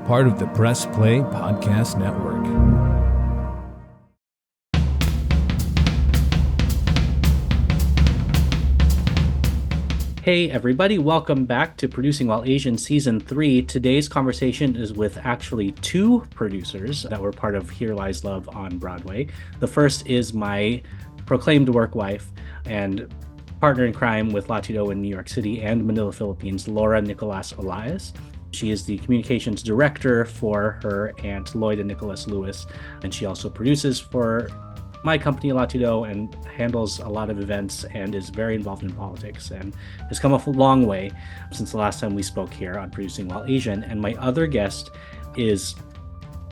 part of the Press Play Podcast Network. Hey everybody, welcome back to Producing While Asian Season 3. Today's conversation is with actually two producers that were part of Here Lies Love on Broadway. The first is my proclaimed work wife and partner in crime with Latido in New York City and Manila, Philippines, Lora Nicolas Olaes. She is the communications director for her aunt Lloyd and Nicholas Lewis, and she also produces for my company Latido and handles a lot of events and is very involved in politics and has come a long way since the last time we spoke here on Producing While Asian. And my other guest is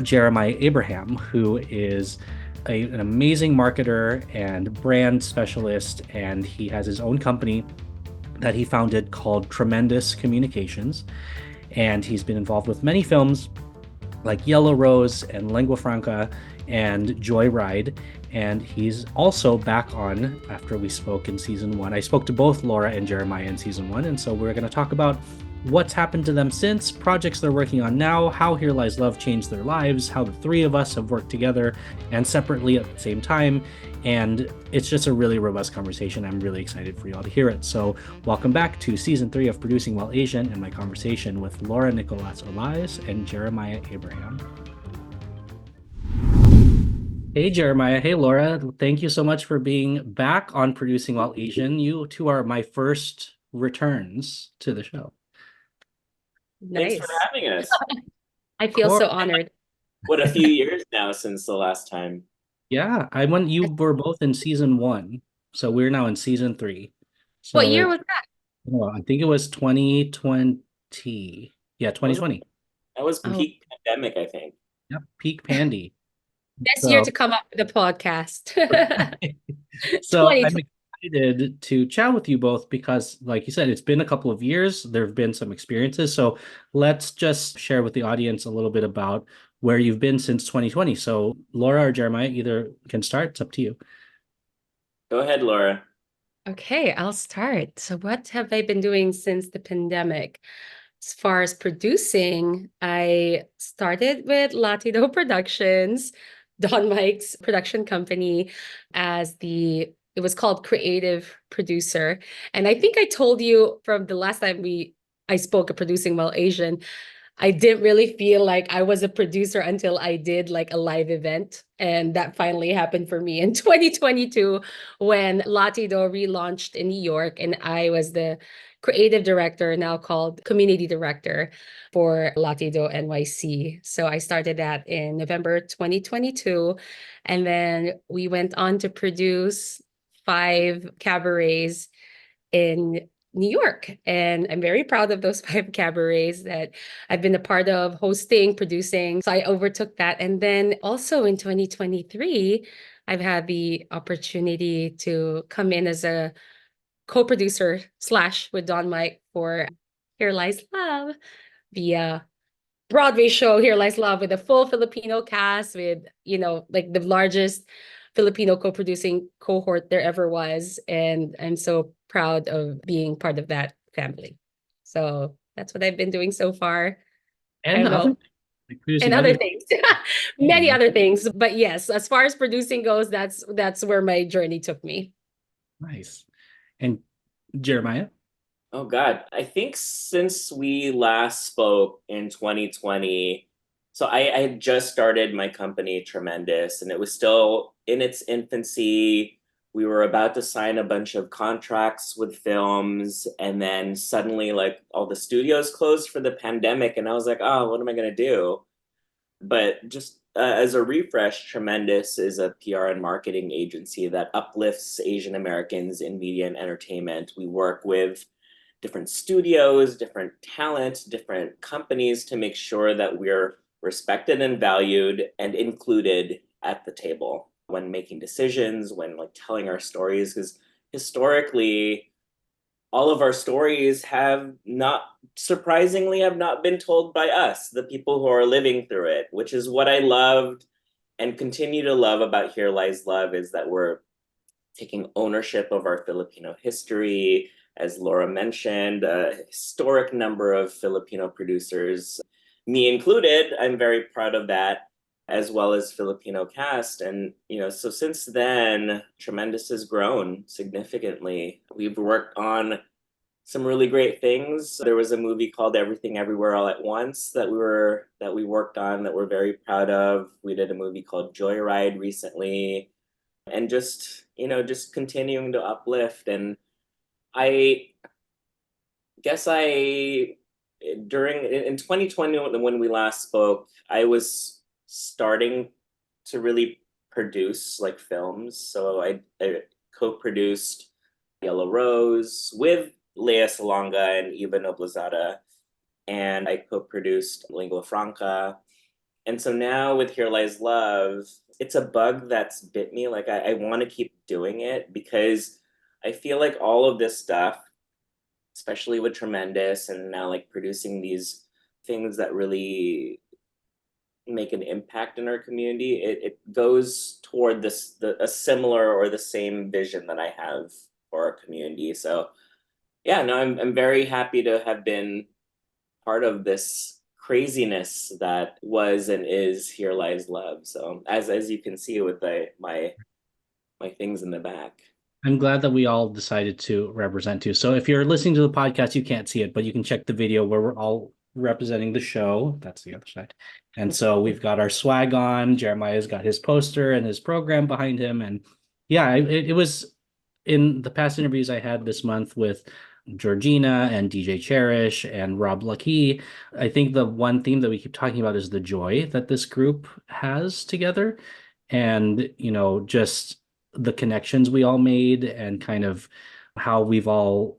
Jeremiah Abraham, who is an amazing marketer and brand specialist, and he has his own company that he founded called Tremendous Communications, and he's been involved with many films like Yellow Rose and Lengua Franca and Joyride. And he's also back on after we spoke in season 1. I spoke to both Lora and Jeremiah in season 1, and so we're going to talk about what's happened to them since, projects they're working on now, how Here Lies Love changed their lives, how the three of us have worked together and separately at the same time. And it's just a really robust conversation. I'm really excited for you all to hear it. So welcome back to season 3 of Producing While Asian and my conversation with Lora Nicolas Olaes and Jeremiah Abraham. Hey, Jeremiah. Hey, Lora. Thank you so much for being back on Producing While Asian. You two are my first returns to the show. Nice. Thanks for having us. I feel so honored. What, a few years now since the last time? Yeah, you were both in season 1, so we're now in season 3. So, what year was that? Oh, I think it was 2020. Yeah, 2020. That was peak pandemic, I think. Yep, peak pandy. Best year to come up with a podcast. So I'm excited to chat with you both because, like you said, it's been a couple of years. There have been some experiences. So let's just share with the audience a little bit about where you've been since 2020. So Lora or Jeremiah, either can start. It's up to you. Go ahead, Lora. Okay, I'll start. So what have I been doing since the pandemic? As far as producing, I started with Latido Productions, Don Mike's production company, it was called creative producer. And I think I told you from the last time I spoke of Producing While Asian, I didn't really feel like I was a producer until I did like a live event. And that finally happened for me in 2022 when Latido relaunched in New York, and I was the creative director, now called community director for Latido NYC. So I started that in November 2022. And then we went on to produce 5 cabarets in New York. And I'm very proud of those 5 cabarets that I've been a part of hosting, producing. So I overtook that. And then also in 2023, I've had the opportunity to come in as a co-producer / with Don Mike for Here Lies Love, the Broadway show Here Lies Love, with a full Filipino cast, with, like the largest Filipino co-producing cohort there ever was. And I'm so proud of being part of that family. So that's what I've been doing so far. And other things, many other things. But yes, as far as producing goes, that's where my journey took me. Nice. And Jeremiah? Oh, God. I think since we last spoke in 2020, so I had just started my company, Tremendous, and it was still in its infancy. We were about to sign a bunch of contracts with films, and then suddenly, like, all the studios closed for the pandemic, and I was like, oh, what am I going to do? But just as a refresh, Tremendous is a PR and marketing agency that uplifts Asian Americans in media and entertainment. We work with different studios, different talent, different companies to make sure that we're respected and valued and included at the table when making decisions, when like telling our stories, because historically, all of our stories have not been told by us, the people who are living through it, which is what I loved and continue to love about Here Lies Love, is that we're taking ownership of our Filipino history. As Lora mentioned, a historic number of Filipino producers me included, I'm very proud of that, as well as Filipino cast. And, so since then, Tremendous has grown significantly. We've worked on some really great things. There was a movie called Everything Everywhere All at Once that we worked on that we're very proud of. We did a movie called Joyride recently, and just continuing to uplift. And I guess I during in 2020, when we last spoke, I was starting to really produce like films. So I co-produced Yellow Rose with Lea Salonga and Eva Noblezada, and I co-produced Lingua Franca. And so now with Here Lies Love, it's a bug that's bit me. Like I want to keep doing it because I feel like all of this stuff, especially with Tremendous and now like producing these things that really make an impact in our community, it goes toward a similar or the same vision that I have for our community. So yeah, no, I'm very happy to have been part of this craziness that was and is Here Lies Love. So as you can see with my things in the back. I'm glad that we all decided to represent too. So if you're listening to the podcast, you can't see it, but you can check the video where we're all representing the show. That's the other side. And so we've got our swag on. Jeremiah's got his poster and his program behind him. And yeah, it was in the past interviews I had this month with Georgina and DJ Cherish and Rob Lucky. I think the one theme that we keep talking about is the joy that this group has together. And, just the connections we all made and kind of how we've all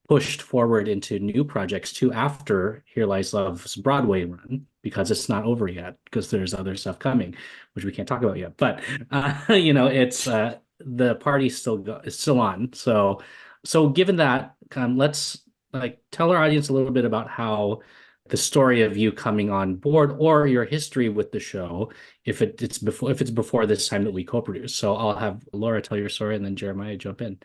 pushed forward into new projects too after Here Lies Love's Broadway run, because it's not over yet, because there's other stuff coming, which we can't talk about yet. But it's the party's still on. So given that, let's like tell our audience a little bit about how the story of you coming on board or your history with the show, if it's before this time that we co-produce. So I'll have Lora tell your story and then Jeremiah jump in.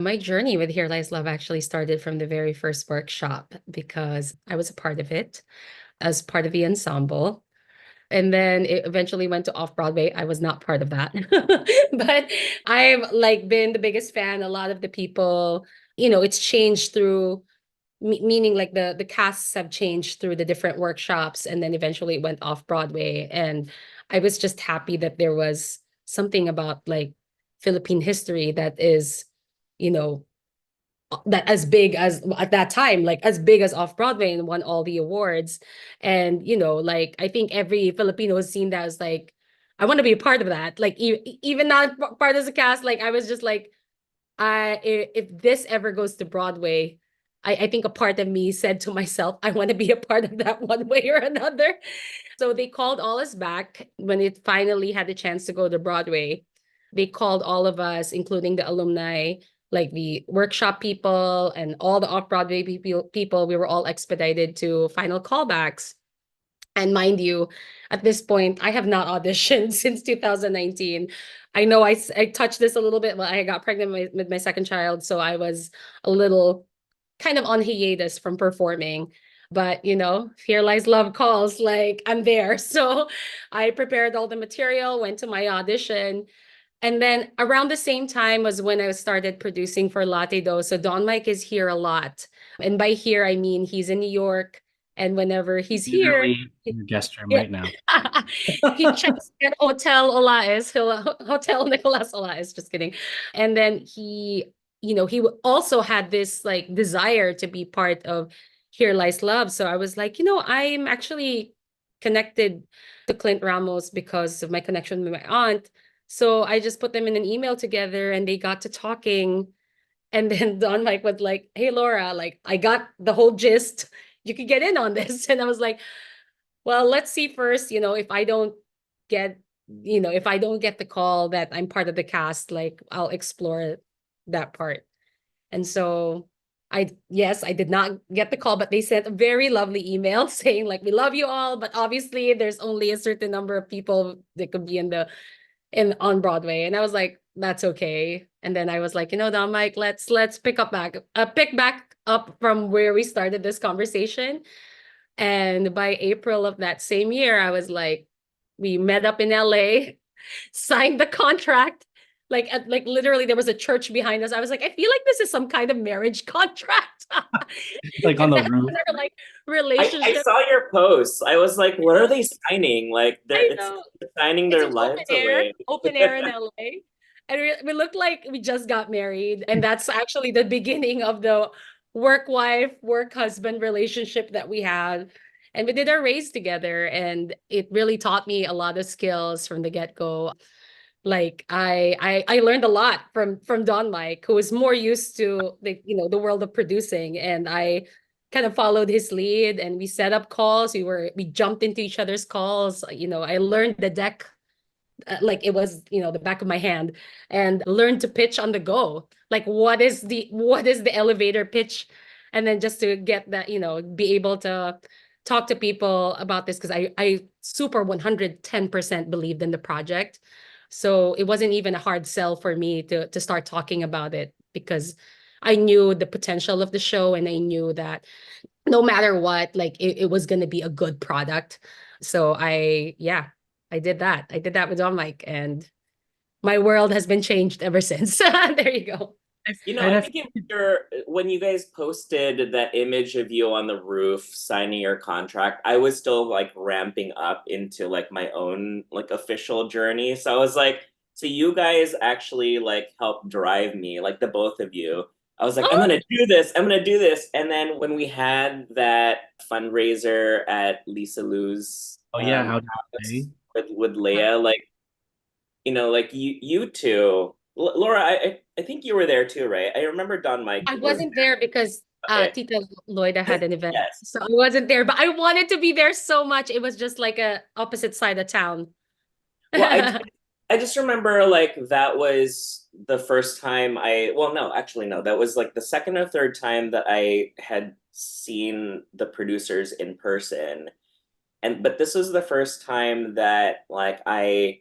My journey with Here Lies Love actually started from the very first workshop because I was a part of it as part of the ensemble. And then it eventually went to off-Broadway. I was not part of that. But I've like been the biggest fan. A lot of the people, it's changed through meaning like the casts have changed through the different workshops, and then eventually it went off Broadway. And I was just happy that there was something about like Philippine history that is, that as big as at that time, like as big as off Broadway, and won all the awards. And like I think every Filipino has seen that as like, I want to be a part of that. Like even not part of the cast, like I was just like, if this ever goes to Broadway, I think a part of me said to myself, I want to be a part of that one way or another. So they called all us back when it finally had the chance to go to Broadway. They called all of us, including the alumni, like the workshop people and all the off-Broadway people. We were all expedited to final callbacks. And mind you, at this point, I have not auditioned since 2019. I know I touched this a little bit when I got pregnant with my second child. So I was a little kind of on hiatus from performing. But, Here Lies Love calls, like I'm there. So I prepared all the material, went to my audition. And then around the same time was when I started producing for Latte Dough. So Don Mike is here a lot. And by here, I mean he's in New York. And whenever he's here, Literally in the guest room yeah. right now. He checks at Hotel Olaes, Hotel Nicolas Olaes, just kidding. And then he also had this like desire to be part of Here Lies Love. So I was like, I'm actually connected to Clint Ramos because of my connection with my aunt. So I just put them in an email together and they got to talking. And then Don Mike was like, hey, Lora, like I got the whole gist. You could get in on this. And I was like, well, let's see first, if I don't get, the call that I'm part of the cast, like I'll explore that part. And so I did not get the call, but they sent a very lovely email saying like, we love you all, but obviously there's only a certain number of people that could be on Broadway. And I was like, that's okay. And then I was like, Don Mike, let's pick back up from where we started this conversation. And by April of that same year, I was like, we met up in LA, signed the contract. Like literally, there was a church behind us. I was like, I feel like this is some kind of marriage contract. Like on And the that's roof. our like I relationship. saw your posts. I was like, what are they signing? Like I it's know. signing It's their just lives away. open air in LA. And we look like we just got married. And that's actually the beginning of the work wife, work husband relationship that we had. And we did our race together. And it really taught me a lot of skills from the get-go. Like I learned a lot from Don Mike, who is more used to the world of producing. And I kind of followed his lead and we set up calls. We jumped into each other's calls. I learned the deck like it was the back of my hand, and learn to pitch on the go, like what is the elevator pitch, and then just to get that, be able to talk to people about this, because I super 110% believed in the project. So it wasn't even a hard sell for me to start talking about it, because I knew the potential of the show, and I knew that no matter what, like it was going to be a good product. So I did that. I did that with Don Mike, and my world has been changed ever since. There you go. And I I think when you guys posted that image of you on the roof signing your contract, I was still like ramping up into like my own like official journey. So I was like, so you guys actually like helped drive me, like the both of you. I was like, I'm Oh, gonna do this, I'm gonna do this. And then when we had that fundraiser at Lisa Lou's oh yeah, how did house they? with Leah, like like you two, Laura, I think you were there too, right? I remember Don Mike I was wasn't there because there. Okay. Tita Loida had an event. Yes. So I wasn't there, but I wanted to be there so much. It was just like a opposite side of town. Well, I just remember like that was the first time well, no, actually no, that was like the second or third time that I had seen the producers in person. But this was the first time that like I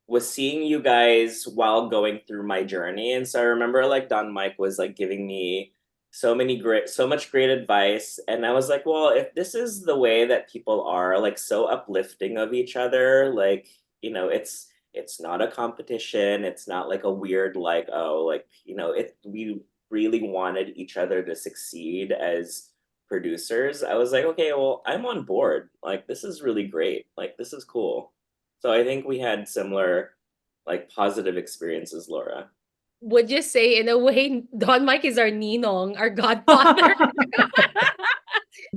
was seeing you guys while going through my journey. And so I remember like Don Mike was like giving me so much great advice. And I was like, well, if this is the way that people are like so uplifting of each other, like, it's not a competition. It's not like a weird, like, oh, like, we really wanted each other to succeed as producers. I was like, okay, well, I'm on board. Like, this is really great. Like, this is cool. So I think we had similar, like, positive experiences, Laura. Would you say, in a way, Don Mike is our ninong, our godfather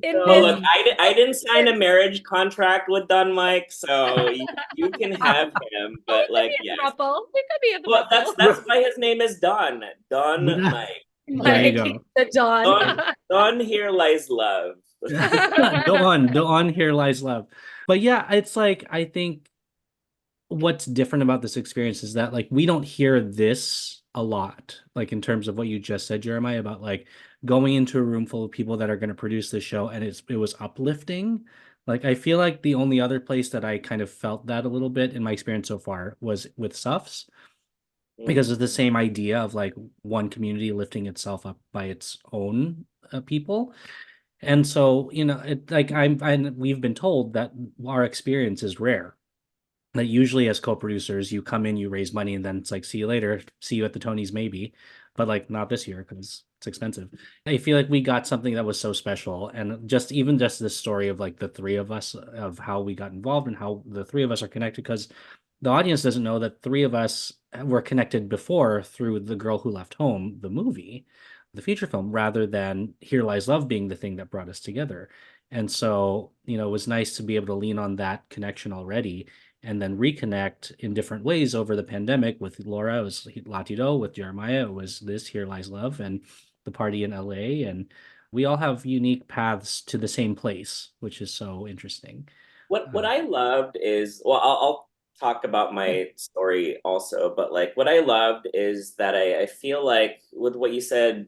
in Oh, this? look, I didn't sign a marriage contract with Don Mike, so you can have him. Oh, we But could be like, a yes, throuple. We could be a well, that's throuple. that's why his name is Don. Don Mike. There you Like Mike, go. the Don. Don, here lies love. Go on, here lies love. But yeah, it's like I think what's different about this experience is that like we don't hear this a lot, like in terms of what you just said, Jeremiah, about like going into a room full of people that are going to produce this show, and it was uplifting. Like I feel like the only other place that I kind of felt that a little bit in my experience so far was with Suffs, because of the same idea of like one community lifting itself up by its own people. And so, like we've been told that our experience is rare. That usually as co-producers, you come in, you raise money, and then it's like, see you later, see you at the Tonys, maybe, but like not this year because it's expensive. I feel like we got something that was so special, and just this story of like the three of us, of how we got involved and how the three of us are connected, because the audience doesn't know that three of us were connected before through The Girl Who Left Home, the movie, the feature film, rather than Here Lies Love being the thing that brought us together. And so, it was nice to be able to lean on that connection already and then reconnect in different ways over the pandemic. With Laura, it was Latido. With Jeremiah, it was this Here Lies Love and the party in LA. And we all have unique paths to the same place, which is so interesting. What I loved is, well, I'll talk about my story also, but like what I loved is that I feel like with what you said,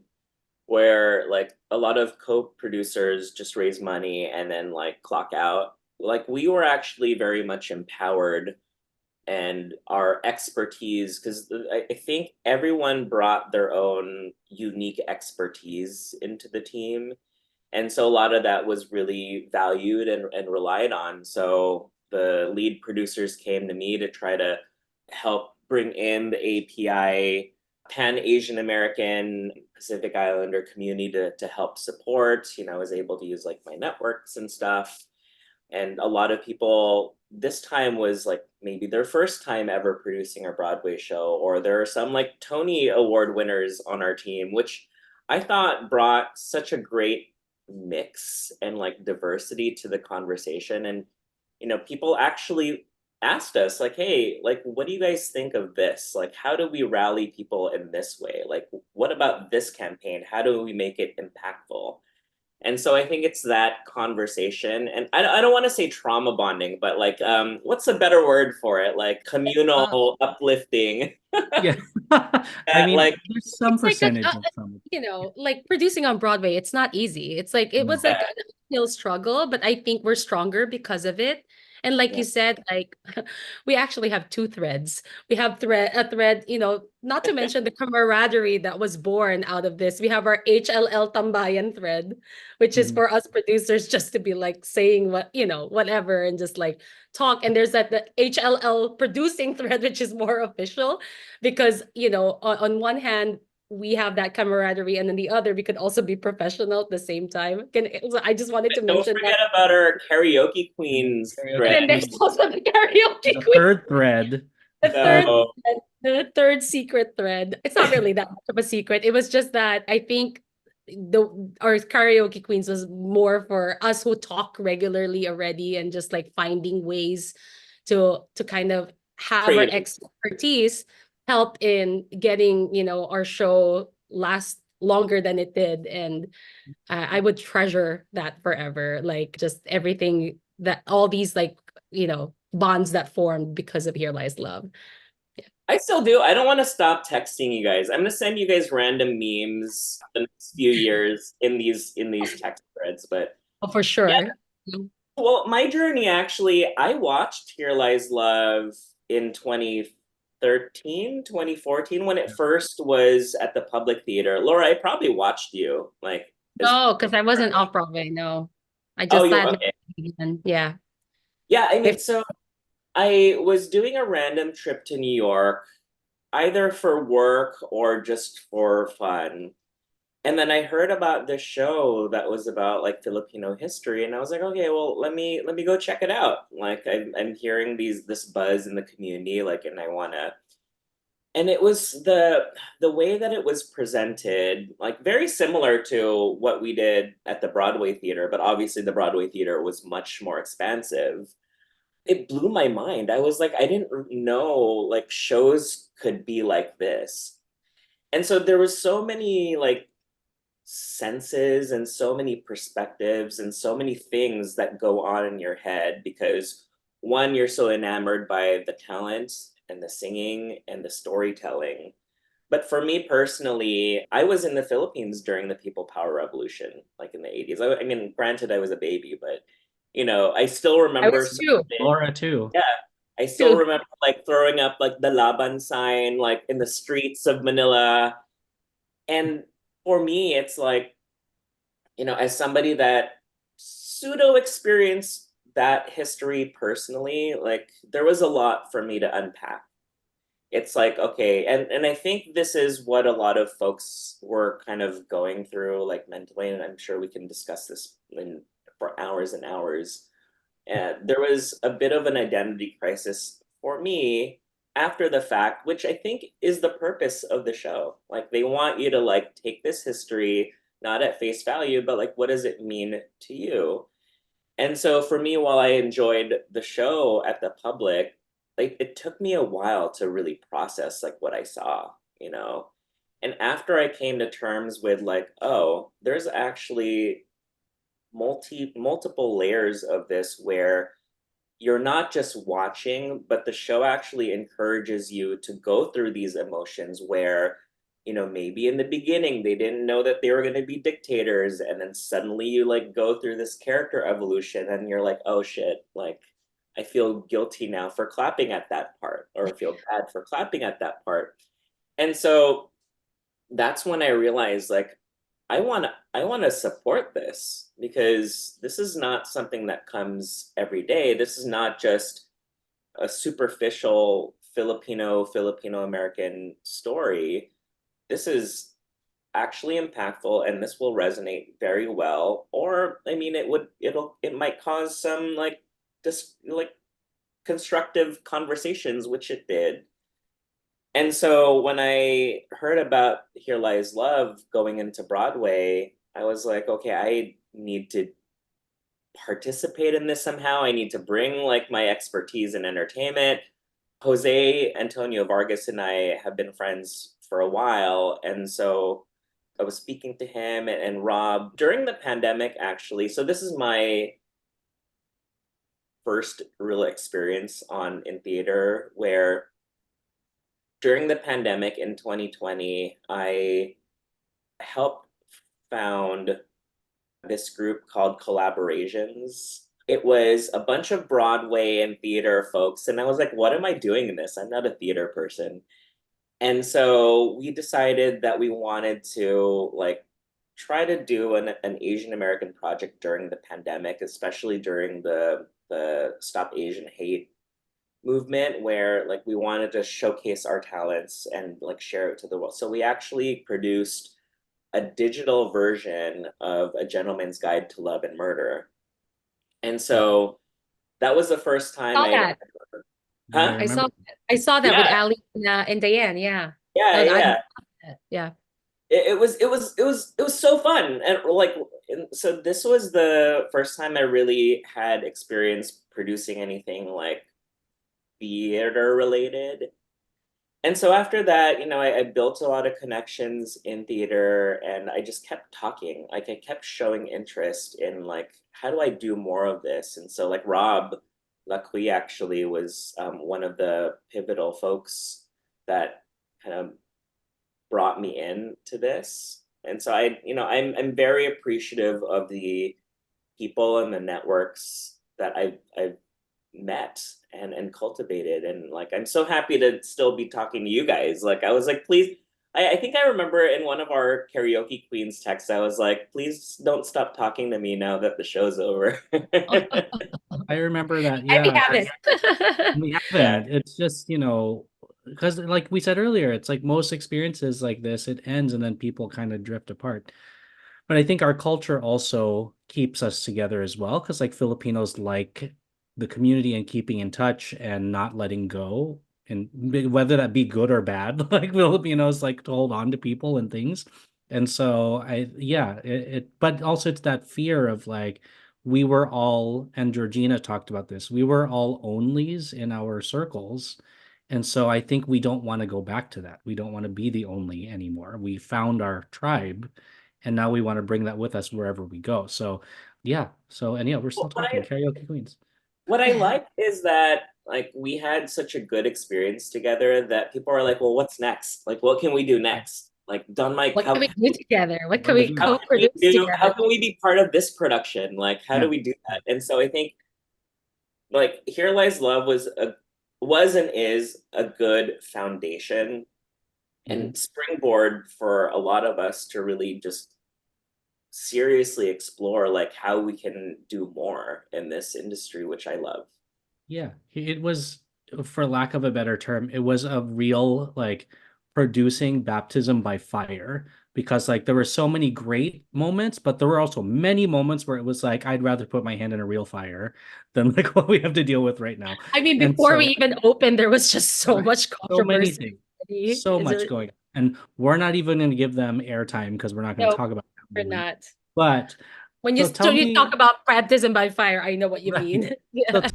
where like a lot of co-producers just raise money and then like clock out. Like we were actually very much empowered, and our expertise, because I think everyone brought their own unique expertise into the team. And so a lot of that was really valued and relied on. So the lead producers came to me to try to help bring in the API Pan Asian American Pacific Islander community to help support. I was able to use like my networks and stuff. And a lot of people this time was like maybe their first time ever producing a Broadway show, or there are some like Tony Award winners on our team, which I thought brought such a great mix and like diversity to the conversation. And people actually asked us like, hey, like, what do you guys think of this? Like, how do we rally people in this way? Like, what about this campaign? How do we make it impactful? And so I think it's that conversation, and I don't want to say trauma bonding, but like, what's a better word for it? Like communal uplifting. Yeah. I mean, Like, there's some It's like percentage of some. like producing on Broadway, it's not easy. It's like it was No. like an uphill struggle, but I think we're stronger because of it. And like Yeah. you said, like we actually have two threads. We have a thread, not to mention the camaraderie that was born out of this. We have our HLL Tambayan thread, which is Mhm. for us producers just to be like saying whatever and just like talk. And there's the HLL producing thread, which is more official because on one hand we have that camaraderie, and then the other we could also be professional at the same time. So I just wanted to Don't mention forget that. about our karaoke queens Karaoke And thread. then there's queen. also the karaoke The queen, third thread. the third So the third secret thread. It's not really that much of a secret. It was just that I think our karaoke queens was more for us who talk regularly already, and just like finding ways to kind of have our creative. expertise help in getting our show last longer than it did. And I would treasure that forever, like just everything that all these like bonds that formed because of Here Lies Love. I still do. I don't want to stop texting you guys. I'm gonna send you guys random memes the next few years in these text threads. But Oh, for yeah, sure. well, my journey actually, I watched Here Lies Love in 2013, 2014 when it first was at the Public Theater. Laura, I probably watched you like as No, because I wasn't off Broadway. No, I oh, just you sadly okay. began. Yeah. Yeah, I mean, Bef- so I was doing a random trip to New York, either for work or just for fun. And then I heard about this show that was about like Filipino history, and I was like, okay, well, let me go check it out. Like I'm hearing this buzz in the community, like, and I wanna. And it was the way that it was presented, like very similar to what we did at the Broadway theater, but obviously the Broadway theater was much more expansive. It blew my mind. I was like, I didn't know like shows could be like this. And so there was so many like senses and so many perspectives and so many things that go on in your head because one, you're so enamored by the talent and the singing and the storytelling. But for me personally, I was in the Philippines during the People Power Revolution, like in the 80s. I mean, granted, I was a baby, but I still I remember was some too. of it. Laura too. Yeah, I still Too. remember like throwing up like the Laban sign like in the streets of Manila. And for me, it's like, as somebody that pseudo experienced that history personally, like there was a lot for me to unpack. It's like, okay, and I think this is what a lot of folks were kind of going through, like mentally, and I'm sure we can discuss this for hours and hours. And there was a bit of an identity crisis for me after the fact, which I think is the purpose of the show. Like they want you to like take this history not at face value, but like what does it mean to you? And so for me, while I enjoyed the show at the public, like it took me a while to really process like what I saw. And after I came to terms with like, oh, there's actually multiple layers of this where you're not just watching, but the show actually encourages you to go through these emotions where, maybe in the beginning they didn't know that they were going to be dictators. And then suddenly you like go through this character evolution and you're like, oh shit, like I feel guilty now for clapping at that part, or I feel bad for clapping at that part. And so that's when I realized like, I want to support this, because this is not something that comes every day. This is not just a superficial Filipino American story. This is actually impactful, and this will resonate very well. Or I mean, it might cause some just like constructive conversations, which it did. And so when I heard about Here Lies Love going into Broadway, I was like, okay, I need to participate in this somehow. I need to bring like my expertise in entertainment. Jose Antonio Vargas and I have been friends for a while. And so I was speaking to him and Rob during the pandemic, actually. So this is my first real experience in theater, where during the pandemic in 2020, I helped found this group called Collaborations. It was a bunch of Broadway and theater folks. And I was like, what am I doing in this? I'm not a theater person. And so we decided that we wanted to like try to do an Asian American project during the pandemic, especially during the Stop Asian Hate movement, where like we wanted to showcase our talents and like share it to the world. So we actually produced a digital version of A Gentleman's Guide to Love and Murder. And so that was the first time Saw that. Yeah, I saw that with Yeah. Ali and Diane. Yeah. Yeah, No, yeah. Yeah. It was so fun. And like, so this was the first time I really had experience producing anything like theater related. And so after that, I built a lot of connections in theater, and I just kept talking. Like I kept showing interest in like, how do I do more of this? And so like Rob Lacui actually was one of the pivotal folks that kind of brought me into this. And so I'm very appreciative of the people and the networks that I've met and cultivated. And like, I'm so happy to still be talking to you guys. Like, I was like, please, I think I remember in one of our karaoke queens texts, I was like, please don't stop talking to me now that the show's over. I remember that. And we Yeah, haven't. we haven't. It's just, because like we said earlier, it's like most experiences like this, it ends and then people kind of drift apart. But I think our culture also keeps us together as well, because like Filipinos like the community and keeping in touch and not letting go, and whether that be good or bad, like Filipinos like to hold on to people and things. And so but also it's that fear of like, we were all, and Georgina talked about this, we were all onlys in our circles. And so I think we don't want to go back to that. We don't want to be the only anymore. We found our tribe, and now we want to bring that with us wherever we go. So yeah. We're still talking karaoke queens. What I like is that like we had such a good experience together that people are like, well, what's next? Like, what can we do next? Like, Don Mike, What can we do together? What can we how co-produce together? how can we be part of this production? Like, how do we do that? And so I think like Here Lies Love was and is a good foundation and springboard for a lot of us to really just seriously explore like how we can do more in this industry, which I love. Yeah, it was, for lack of a better term, it was a real like producing baptism by fire, because like there were so many great moments, but there were also many moments where it was like, I'd rather put my hand in a real fire than like what we have to deal with right now. I mean, before we even opened, there was just so much controversy. So much going on. And we're not even going to give them airtime because we're not going to talk about that. We're not. But when you talk about baptism by fire, I know what you mean. Yeah.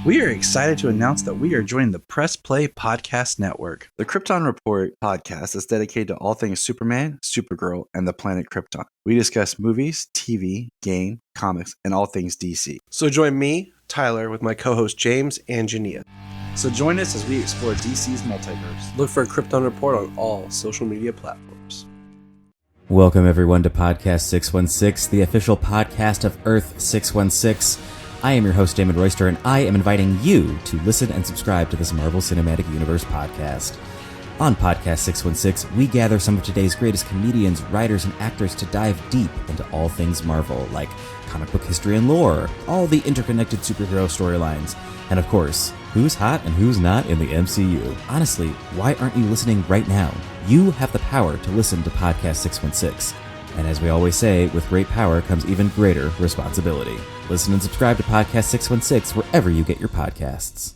We are excited to announce that we are joining the Press Play Podcast Network. The Krypton Report podcast is dedicated to all things Superman, Supergirl, and the planet Krypton. We discuss movies, TV, game, comics, and all things DC. So join me, Tyler, with my co-host James and Jania. So join us as we explore DC's multiverse. Look for Krypton Report on all social media platforms. Welcome everyone to Podcast 616, the official podcast of Earth 616. I am your host, Damon Royster, and I am inviting you to listen and subscribe to this Marvel Cinematic Universe podcast. On Podcast 616, we gather some of today's greatest comedians, writers, and actors to dive deep into all things Marvel, like comic book history and lore, all the interconnected superhero storylines, and of course, who's hot and who's not in the MCU. Honestly, why aren't you listening right now? You have the power to listen to Podcast 616. And as we always say, with great power comes even greater responsibility. Listen and subscribe to Podcast 616 wherever you get your podcasts.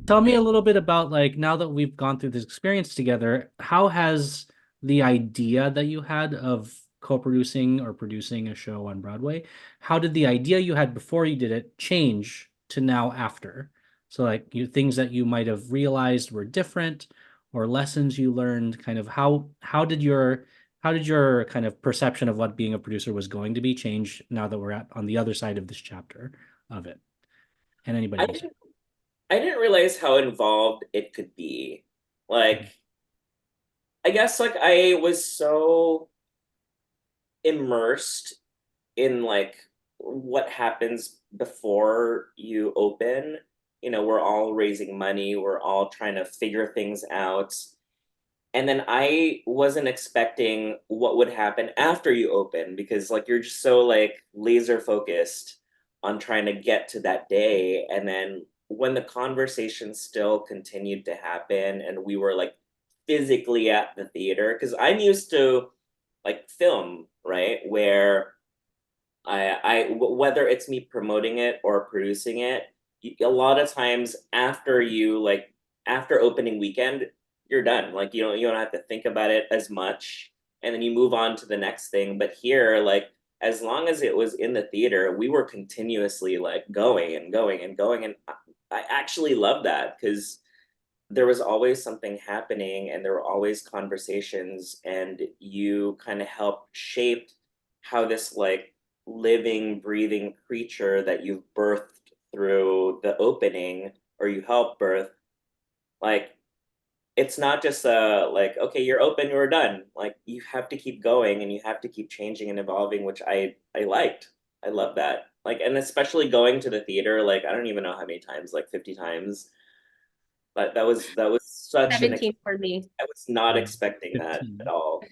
Tell me a little bit about, like, now that we've gone through this experience together, how has the idea that you had of co-producing or producing a show on Broadway, how did the idea you had before you did it change to now after? So like things that you might have realized were different or lessons you learned, kind of how did your kind of perception of what being a producer was going to be change now that we're on the other side of this chapter of it? And anybody else? I didn't realize how involved it could be. Like, I guess like I was so immersed in like what happens before you open. You know, we're all raising money, we're all trying to figure things out. And then I wasn't expecting what would happen after you open, because like you're just so like laser focused on trying to get to that day. And then when the conversation still continued to happen and we were like physically at the theater, because I'm used to like film, right, where whether it's me promoting it or producing it, a lot of times after opening weekend, you're done. Like you don't have to think about it as much, and then you move on to the next thing. But here, like, as long as it was in the theater, we were continuously like going and going and going, and I actually love that, because there was always something happening and there were always conversations, and you kind of help shape how this like living, breathing creature that you've birthed through the opening, or you help birth, like, it's not just like, okay, you're open, you're done. Like you have to keep going and you have to keep changing and evolving, which I liked. I love that. Like, and especially going to the theater, like I don't even know how many times, like 50 times. But that was such an 17 for me. I was not expecting that 15. at all.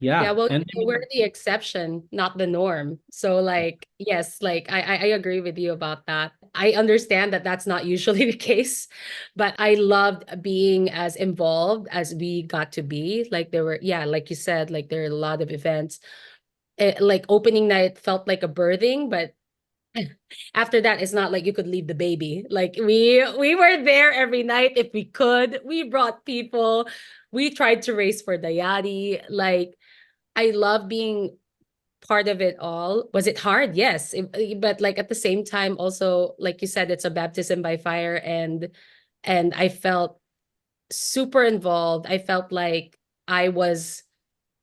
Yeah, well, And we're the exception, not the norm. So like, yes, like I agree with you about that. I understand that that's not usually the case, but I loved being as involved as we got to be. Like there were, yeah, like you said, like there are a lot of events. Like opening night felt like a birthing, but after that, it's not like you could leave the baby. Like we were there every night if we could. We brought people. We tried to race for the yadi. Like I love being part of it all. Was it hard? Yes. But like at the same time, also, like you said, it's a baptism by fire, and I felt super involved. I felt like I was,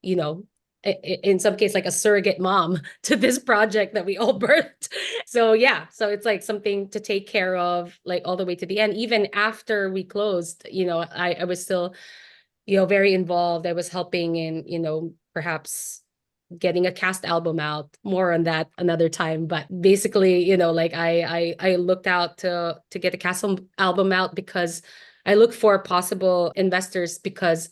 you know, in some case, like a surrogate mom to this project that we all birthed. So yeah, so it's like something to take care of, like all the way to the end. Even after we closed, I was still, very involved. I was helping in, perhaps getting a cast album out. More on that another time. But basically, like I looked out to get a cast album out, because I look for possible investors, because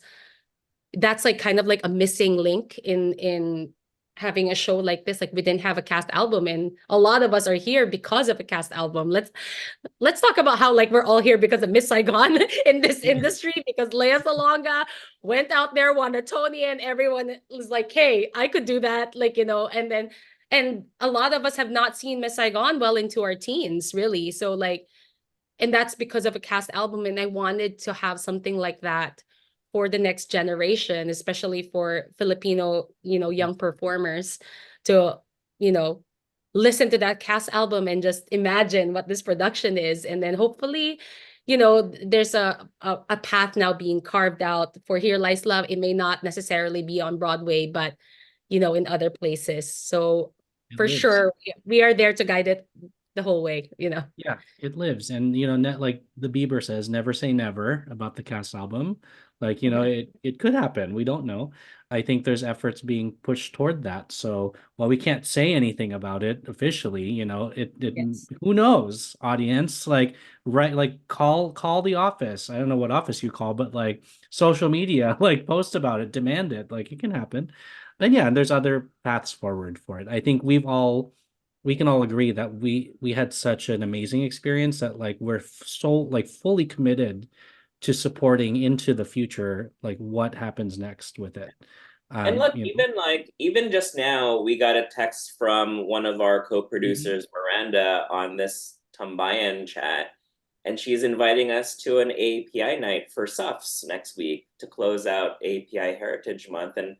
that's like kind of like a missing link in having a show like this. Like we didn't have a cast album, and a lot of us are here because of a cast album. Let's talk about how like we're all here because of Miss Saigon in this industry, because Lea Salonga went out there, won a Tony, and everyone was like, hey, I could do that. Like, and a lot of us have not seen Miss Saigon well into our teens, really. So like, and that's because of a cast album. And I wanted to have something like that for the next generation, especially for Filipino, young performers, to, listen to that cast album and just imagine what this production is. And then hopefully, there's a path now being carved out for Here Lies Love. It may not necessarily be on Broadway, but, in other places. So for sure, we are there to guide it the whole way, Yeah, it lives. And like the Bieber says, never say never about the cast album. Like, it could happen. We don't know. I think there's efforts being pushed toward that. So while we can't say anything about it officially, Yes. who knows, audience? Like, right, like call the office. I don't know what office you call, but like social media, like post about it, demand it. Like it can happen. And yeah, and there's other paths forward for it. I think we can all agree that we had such an amazing experience that like we're so like fully committed to supporting into the future, like what happens next with it. And look, You know. even just now, we got a text from one of our Mhm. co-producers, Miranda, on this Tambayan chat, and she's inviting us to an AAPI night for SUFs next week to close out AAPI Heritage Month. And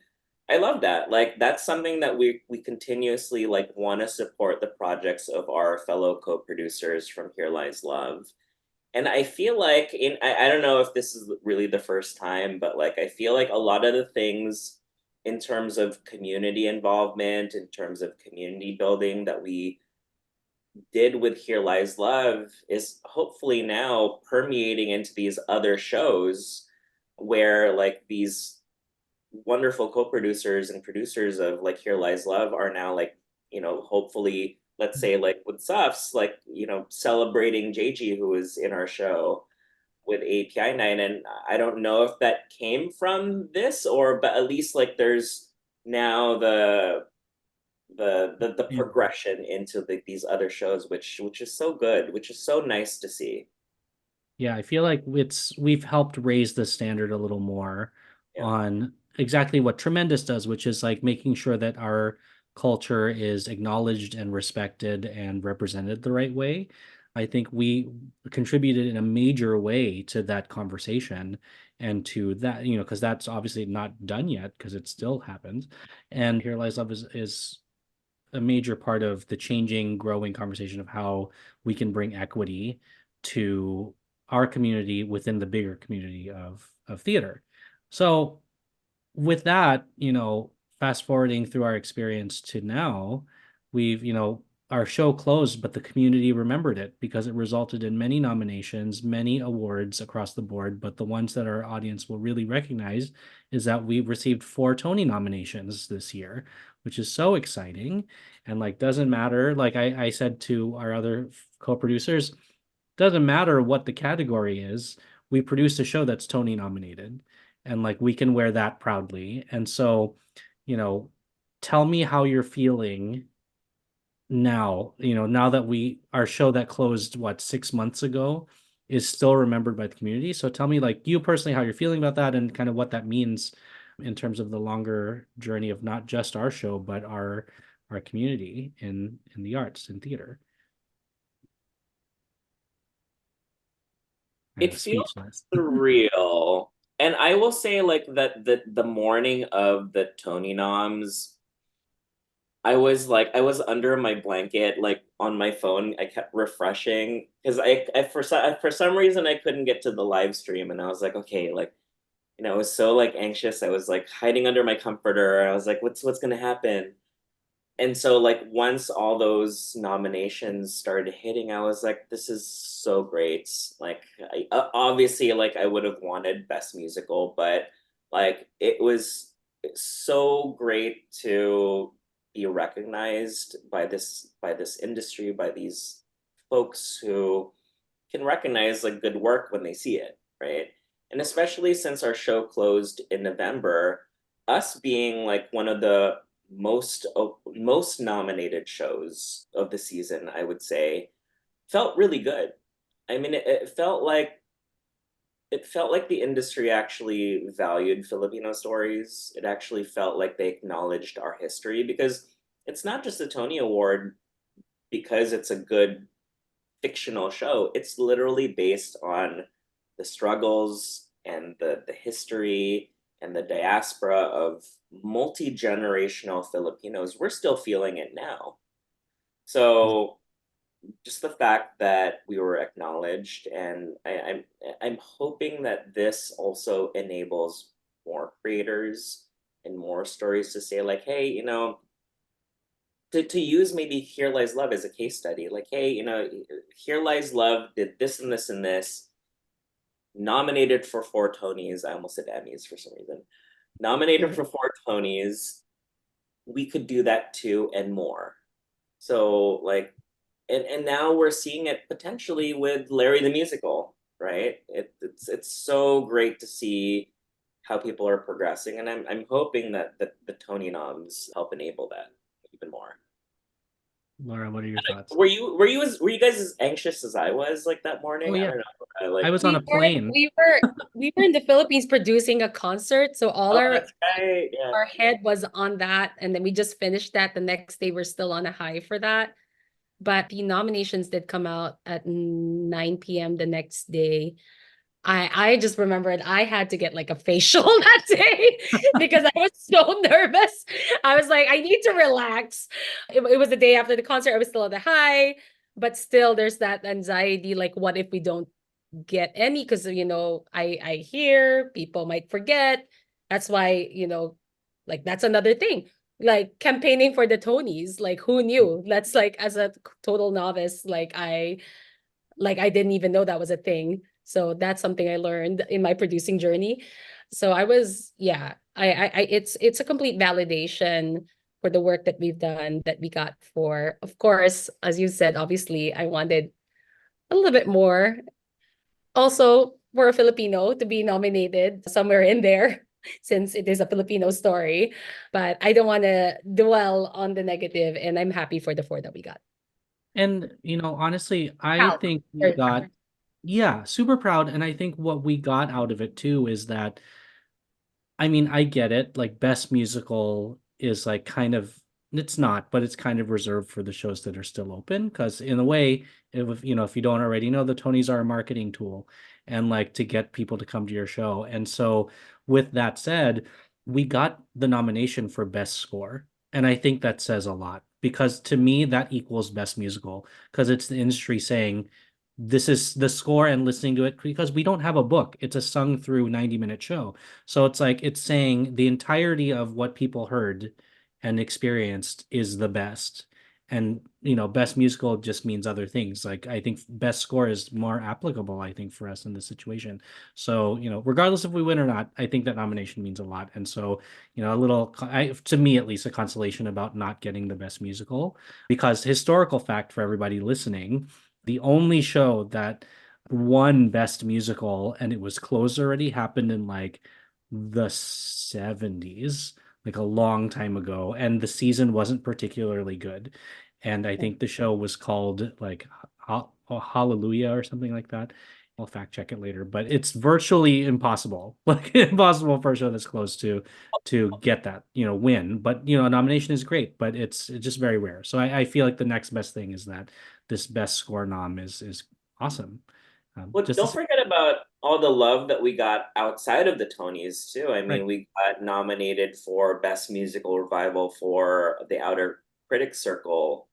I love that. Like that's something that we continuously like want to support the projects of our fellow co-producers from Here Lies Love. And I feel like I don't know if this is really the first time, but like I feel like a lot of the things in terms of community involvement, in terms of community building that we did with Here Lies Love is hopefully now permeating into these other shows where like these wonderful co-producers and producers of like Here Lies Love are now like, hopefully, let's say like with Sufs, like, celebrating JG who was in our show with API night. And I don't know if that came from this or but at least like there's now the Yeah. progression into these other shows, which is so good, which is so nice to see. Yeah, I feel like we've helped raise the standard a little more Yeah. on exactly what Tremendous does, which is like making sure that our culture is acknowledged and respected and represented the right way. I think we contributed in a major way to that conversation and to that, because that's obviously not done yet because it still happens. And Here Lies Love is a major part of the changing, growing conversation of how we can bring equity to our community within the bigger community of theater. So with that, fast forwarding through our experience to now, we've, our show closed, but the community remembered it because it resulted in many nominations, many awards across the board. But the ones that our audience will really recognize is that we received 4 Tony nominations this year, which is so exciting. And like, doesn't matter. Like I said to our other co-producers, doesn't matter what the category is. We produced a show that's Tony nominated and like we can wear that proudly. And so, you know, tell me how you're feeling now, now that our show that closed, what, 6 months ago is still remembered by the community. So tell me, like, you personally, how you're feeling about that and kind of what that means in terms of the longer journey of not just our show, but our community in the arts and theater. Kind It of feels speechless. surreal. And I will say like that the morning of the Tony noms, I was under my blanket, like on my phone. I kept refreshing because for some reason I couldn't get to the live stream, and I was like, okay, like I was so like anxious. I was like hiding under my comforter. I was like, what's gonna happen? And so like once all those nominations started hitting, I was like, this is so great. Like obviously like I would have wanted best musical, but like it was so great to be recognized by this industry, by these folks who can recognize like good work when they see it, right? And especially since our show closed in November, us being like one of the most nominated shows of the season, I would say, felt really good. I mean, it felt like the industry actually valued Filipino stories. It actually felt like they acknowledged our history because it's not just a Tony Award because it's a good fictional show. It's literally based on the struggles and the history and the diaspora of multi-generational Filipinos. We're still feeling it now. So just the fact that we were acknowledged, and I'm hoping that this also enables more creators and more stories to say like, hey, to use maybe Here Lies Love as a case study, like, hey, Here Lies Love did this and this and this. nominated for 4 Tonys. I almost said Emmys for some reason. Nominated for 4 Tonys. We could do that too and more. So like, and now we're seeing it potentially with Larry the Musical, right? It's so great to see how people are progressing, and I'm hoping that the Tony noms help enable that even more. Laura, what are your thoughts? Were you guys as anxious as I was like that morning? Oh I yeah, don't know. I like. I was on a plane. We were in the Philippines producing a concert, so all Oh, that's right. Yeah. our head was on that, and then we just finished that. The next day, we're still on a high for that. But the nominations did come out at 9 p.m. the next day. I just remembered I had to get like a facial that day because I was so nervous. I was like, I need to relax. It was the day after the concert. I was still at the high, but still there's that anxiety. Like, what if we don't get any? Because I hear people might forget. That's why, like that's another thing. Like campaigning for the Tonys, like who knew? That's like as a total novice, like I didn't even know that was a thing. So that's something I learned in my producing journey. So I was, yeah, it's a complete validation for the work that we've done that we got for, of course, as you said, obviously I wanted a little bit more. Also, for a Filipino to be nominated somewhere in there, since it is a Filipino story. But I don't want to dwell on the negative, and I'm happy for the four that we got. And honestly, I Proud. think we Very got, proud. yeah, super proud. And I think what we got out of it too is that, I mean, I get it. Like best musical is like kind of, it's not, but it's kind of reserved for the shows that are still open. Because in a way, if you don't already know, the Tonys are a marketing tool, and like to get people to come to your show. And so, with that said, we got the nomination for best score, and I think that says a lot because to me that equals best musical because it's the industry saying this is the score and listening to it because we don't have a book. It's a sung through 90-minute show. So it's like it's saying the entirety of what people heard and experienced is the best. And best musical just means other things. Like I think best score is more applicable, I think, for us in this situation. So, regardless if we win or not, I think that nomination means a lot. And so, a little, to me at least, a consolation about not getting the best musical, because historical fact for everybody listening, the only show that won best musical and it was closed already happened in like the 70s, like a long time ago, and the season wasn't particularly good. And I think the show was called like Hallelujah or something like that. I'll fact check it later, but it's virtually impossible, like impossible for a show that's close to get that, win. But a nomination is great, but it's just very rare. So I feel like the next best thing is that this best score nom is awesome. Well, Just don't forget about all the love that we got outside of the Tonys too. I mean, right. we got nominated for Best Musical Revival for the Outer Critics Circle,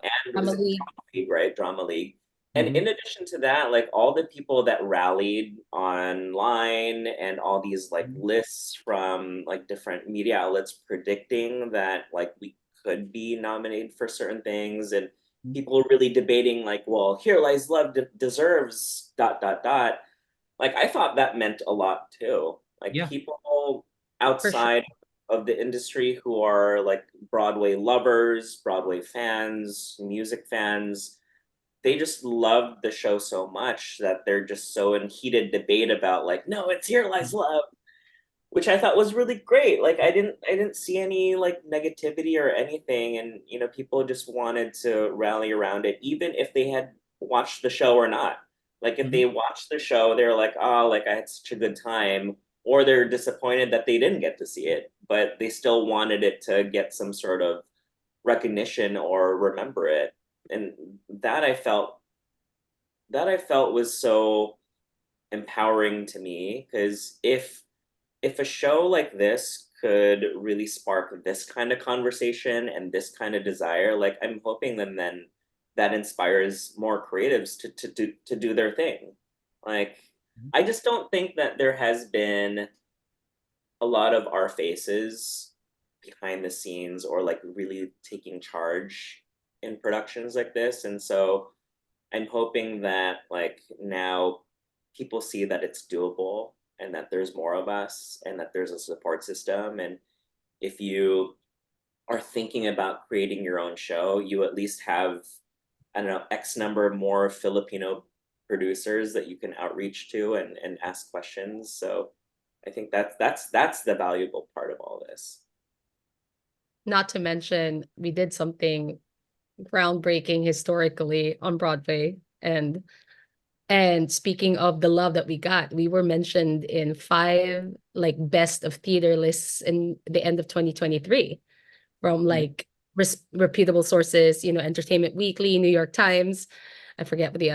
and was it Family. Drama League, right? Drama League. And Mhm. in addition to that, like all the people that rallied online and all these like lists from like different media outlets predicting that like we could be nominated for certain things, and people really debating like, well, Here Lies Love deserves dot dot dot. Like I thought that meant a lot too. Like Yeah, people For sure. outside of the industry who are like Broadway lovers, Broadway fans, music fans, they just love the show so much that they're just so in heated debate about like, no, it's Here Lies Love, which I thought was really great. Like I didn't see any like negativity or anything, and people just wanted to rally around it, even if they had watched the show or not. Like if Mhm. they watched the show, they're like, oh, like I had such a good time, or they're disappointed that they didn't get to see it, but they still wanted it to get some sort of recognition or remember it. And that I felt that I felt was so empowering to me, because if a show like this could really spark this kind of conversation and this kind of desire, like I'm hoping then that inspires more creatives to do their thing. Like I just don't think that there has been a lot of our faces behind the scenes or like really taking charge in productions like this. And so I'm hoping that like now people see that it's doable and that there's more of us and that there's a support system. And if you are thinking about creating your own show, you at least have, I don't know, X number more Filipino producers that you can outreach to and ask questions. So I think that's the valuable part of all this. Not to mention, we did something groundbreaking historically on Broadway. And speaking of the love that we got, we were mentioned in 5 like best of theater lists in the end of 2023 from like reputable sources, Entertainment Weekly, New York Times. I forget what the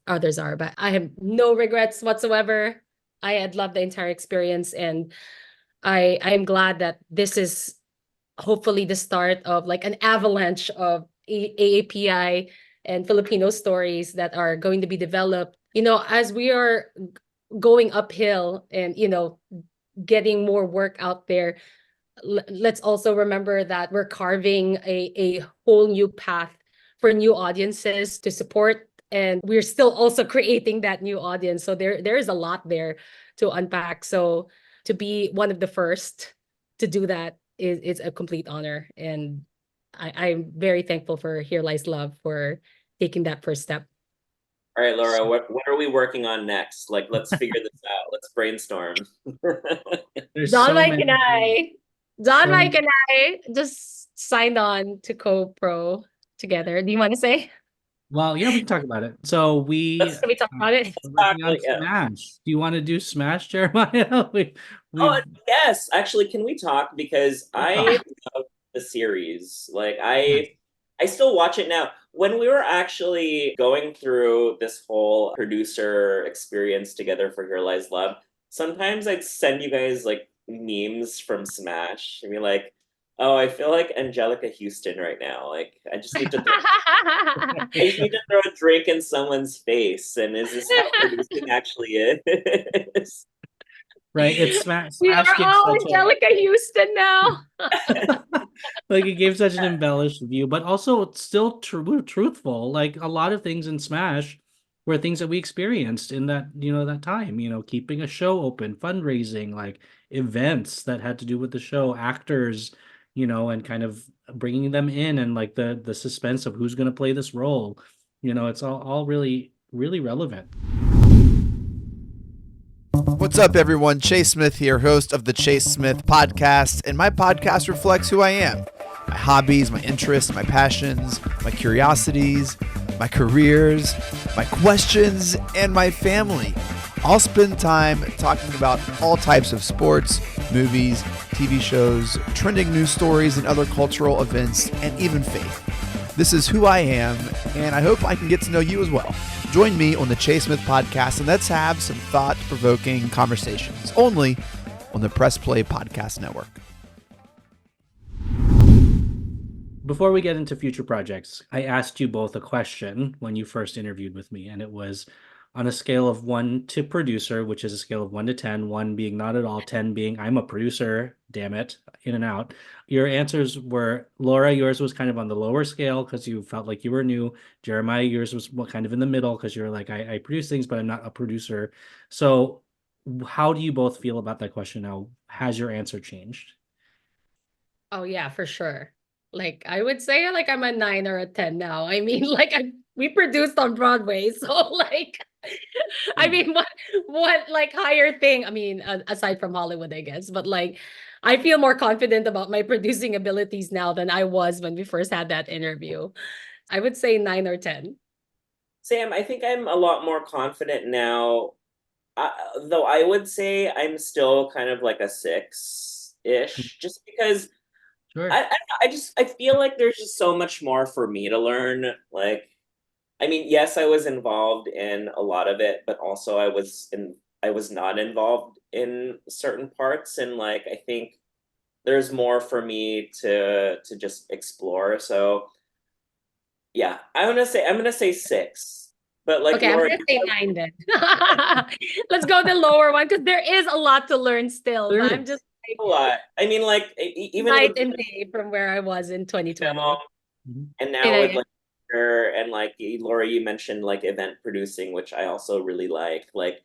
others are, but I have no regrets whatsoever. I had loved the entire experience, and I am glad that this is hopefully the start of like an avalanche of AAPI and Filipino stories that are going to be developed, as we are going uphill and, getting more work out there. Let's also remember that we're carving a whole new path for new audiences to support, and we're still also creating that new audience. So there is a lot there to unpack. So to be one of the first to do that is a complete honor, and I'm very thankful for Here Lies Love for taking that first step. All right, Laura, what are we working on next? Like, let's figure this out. Let's brainstorm. There's Don so Mike many and I, Don so Mike many- and I just signed on to co-pro together. Do you want to say? Well, yeah, we can talk about it. So Can we talk about it? we're working on Yeah. Smash. Do you want to do Smash, Jeremiah? Oh, yes. Actually, can we talk? Because I love the series. Like, I still watch it now. When we were actually going through this whole producer experience together for Here Lies Love, sometimes I'd send you guys like memes from Smash and be like, oh, I feel like Angelica Houston right now. Like, I just need to throw a drink in someone's face. And is this how producing actually is? Right, it's Smash. We are Smash gives all such Angelica Houston now. like it gave such an embellished view, but also it's still truthful. Like a lot of things in Smash were things that we experienced in that that time. Keeping a show open, fundraising, like events that had to do with the show, actors, and kind of bringing them in, and like the suspense of who's going to play this role. It's all really really relevant. What's up, everyone? Chase Smith here, host of the Chase Smith Podcast, and my podcast reflects who I am. My hobbies, my interests, my passions, my curiosities, my careers, my questions, and my family. I'll spend time talking about all types of sports, movies, TV shows, trending news stories, and other cultural events, and even faith. This is who I am, and I hope I can get to know you as well. Join me on the Chase Smith Podcast, and let's have some thought-provoking conversations, only on the Press Play Podcast Network. Before we get into future projects, I asked you both a question when you first interviewed with me, and it was on a scale of 1 to producer, which is a scale of 1 to 10, 1 being not at all, 10 being I'm a producer, damn it, in and out. Your answers were, Laura, yours was kind of on the lower scale because you felt like you were new. Jeremiah, yours was kind of in the middle because you're like, I produce things, but I'm not a producer. So how do you both feel about that question now? Has your answer changed? Oh yeah, for sure. Like I would say like I'm a 9 or a 10 now. I mean, like we produced on Broadway, so like I mean, what like higher thing? I mean, aside from Hollywood, I guess, but like I feel more confident about my producing abilities now than I was when we first had that interview. I would say 9 or 10. Sam, I think I'm a lot more confident now. Though I would say I'm still kind of like a 6-ish, just because Sure. I feel like there's just so much more for me to learn. Like, I mean, yes, I was involved in a lot of it, but also I was not involved in certain parts, and like I think there's more for me to just explore. So yeah, I'm gonna say 6. But like Okay, Laura, I'm gonna say 9 then. Let's go the lower one because there is a lot to learn still. There But I'm is. just a lot. I mean, like even night with and day from where I was in 2020. and now Yeah, with yeah. like and like Laura, you mentioned like event producing, which I also really like. Like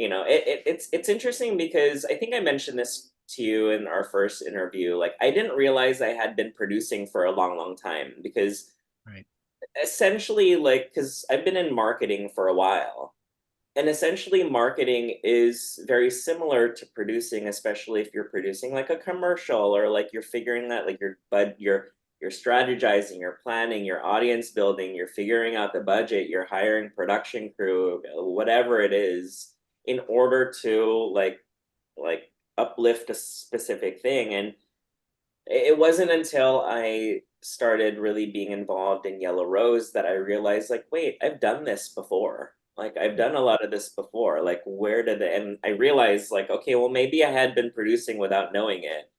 it's interesting because I think I mentioned this to you in our first interview. Like, I didn't realize I had been producing for a long time because Right. essentially, like, because I've been in marketing for a while. And essentially, marketing is very similar to producing, especially if you're producing like a commercial or like you're figuring out like you're strategizing, you're planning, your audience building, you're figuring out the budget, you're hiring production crew, whatever it is, in order to like uplift a specific thing. And it wasn't until I started really being involved in Yellow Rose that I realized, like, wait, I've done this before. Like, I've done a lot of this before. Like, where did it? And I realized, like, okay, well, maybe I had been producing without knowing it.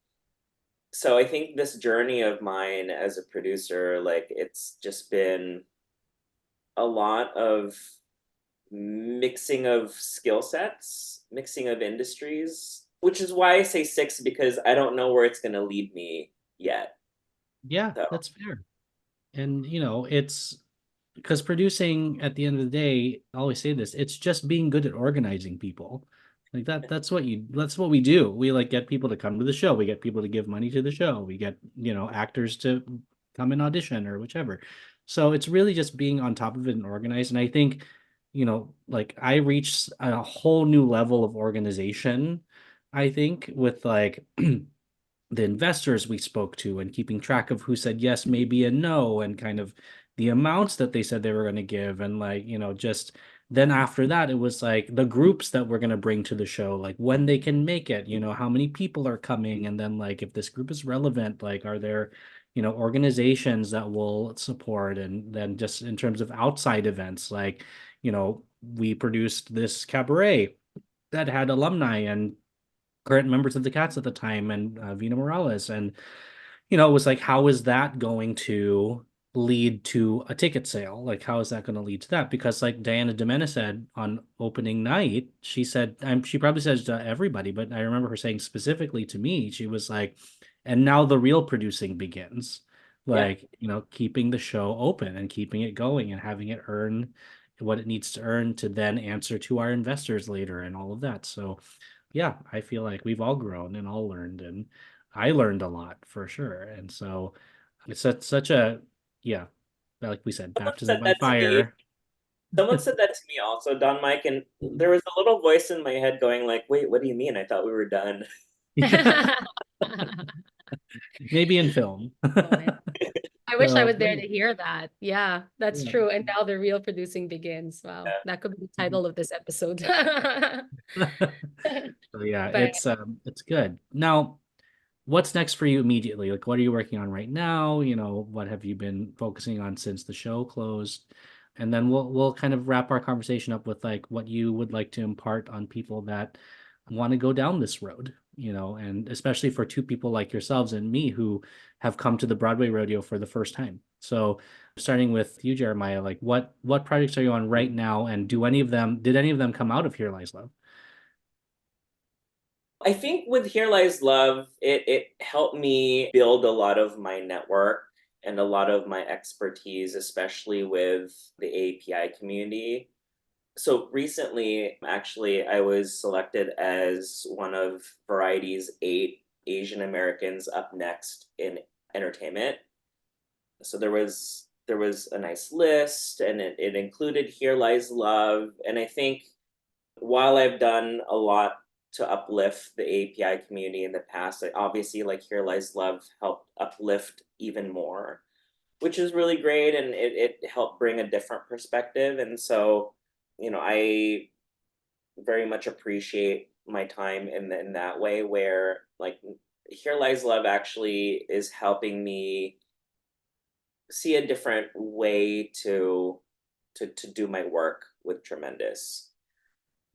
So I think this journey of mine as a producer, like, it's just been a lot of mixing of skill sets, mixing of industries, which is why I say six, because I don't know where it's going to lead me yet. Yeah, So. that's fair. And it's because producing at the end of the day, I always say this, it's just being good at organizing people. Like that's what we do. We like get people to come to the show. We get people to give money to the show. We get, actors to come and audition or whichever. So it's really just being on top of it and organized. And I think, like I reached a whole new level of organization, I think, with like the investors we spoke to and keeping track of who said yes, maybe, and no, and kind of the amounts that they said they were going to give. And like, just then after that, it was like the groups that we're going to bring to the show, like when they can make it, how many people are coming. And then like, if this group is relevant, like, are there, organizations that will support? And then just in terms of outside events, like, we produced this cabaret that had alumni and current members of the Cats at the time and Vina Morales. And, it was like, how is that going to lead to a ticket sale? Like, how is that going to lead to that? Because like Diana Demena said on opening night, she said, she probably says to everybody, but I remember her saying specifically to me, she was like, and now the real producing begins. Like, keeping the show open and keeping it going and having it earn what it needs to earn to then answer to our investors later and all of that. So yeah, I feel like we've all grown and all learned, and I learned a lot for sure. And so it's such a, yeah, like we said, Someone baptism said by that to me. fire. Someone said that to me also, Don Mike, and there was a little voice in my head going like, "Wait, what do you mean? I thought we were done." Yeah, maybe in film. I wish I So, was there to hear that. Yeah, that's yeah. true. And now the real producing begins. Wow, that could be the title of this episode. So yeah, But it's good. Now, what's next for you immediately? Like, what are you working on right now? What have you been focusing on since the show closed? And then we'll kind of wrap our conversation up with like what you would like to impart on people that want to go down this road, and especially for two people like yourselves and me who have come to the Broadway rodeo for the first time. So starting with you, Jeremiah, like what projects are you on right now? And did any of them come out of Here Lies Love? I think with Here Lies Love, it helped me build a lot of my network and a lot of my expertise, especially with the AAPI community. So recently, actually, I was selected as one of Variety's 8 Asian Americans up next in entertainment. So there was a nice list, and it included Here Lies Love. And I think while I've done a lot to uplift the API community in the past, I obviously like Here Lies Love helped uplift even more, which is really great, and it helped bring a different perspective. And so, I very much appreciate my time in that way, where like Here Lies Love actually is helping me see a different way to do my work with Tremendous.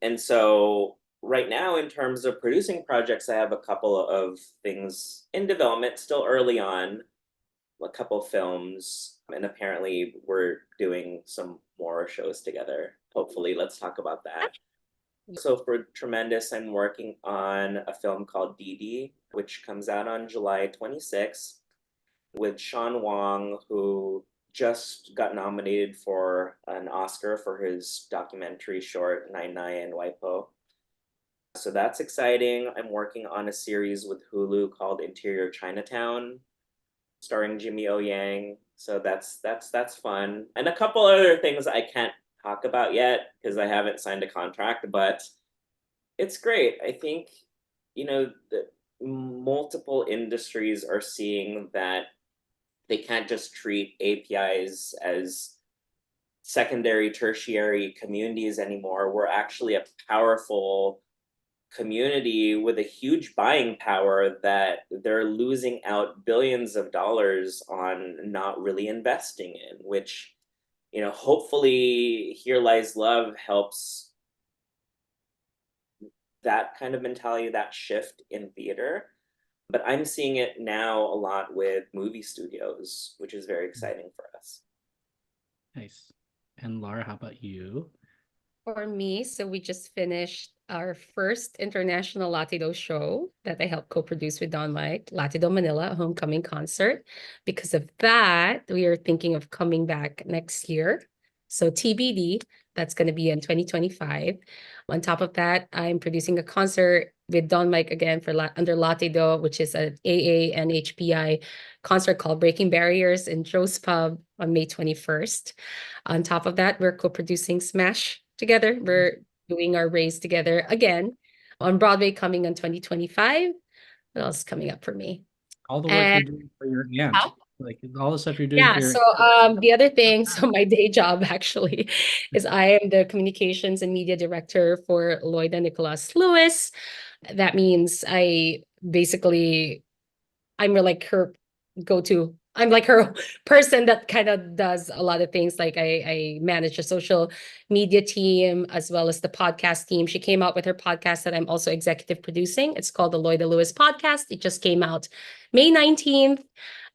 And so right now, in terms of producing projects, I have a couple of things in development, still early on, a couple films, and apparently we're doing some more shows together. Hopefully, let's talk about that. So for Tremendous, I'm working on a film called Dee Dee, which comes out on July 26th, with Sean Wong, who just got nominated for an Oscar for his documentary short Nine Nine and Waipo. So that's exciting. I'm working on a series with Hulu called Interior Chinatown, starring Jimmy O Yang. So that's fun. And a couple other things I can't talk about yet because I haven't signed a contract, but it's great. I think, the multiple industries are seeing that they can't just treat APIs as secondary, tertiary communities anymore. We're actually a powerful community with a huge buying power that they're losing out billions of dollars on not really investing in, which, hopefully Here Lies Love helps that kind of mentality, that shift in theater. But I'm seeing it now a lot with movie studios, which is very exciting for us. Nice. And Laura, how about you? For me, so we just finished our first international Latido show that I helped co-produce with Don Mike, Latido Manila, a homecoming concert. Because of that, we are thinking of coming back next year. So TBD, that's going to be in 2025. On top of that, I'm producing a concert with Don Mike again for under Latido, which is an AA and HPI concert called Breaking Barriers in Joe's Pub on May 21st. On top of that, we're co-producing Smash together. We're doing our raise together again on Broadway coming in 2025. What else is coming up for me? All the work you're doing for your aunt, like all the stuff you're doing for your so the other thing, so my day job actually is I am the communications and media director for Lloyd and Nicolas Lewis. That means I'm like her go-to. I'm like her person that kind of does a lot of things. Like I manage a social media team as well as the podcast team. She came out with her podcast that I'm also executive producing. It's called the Lloyd Lewis Podcast. It just came out May 19th.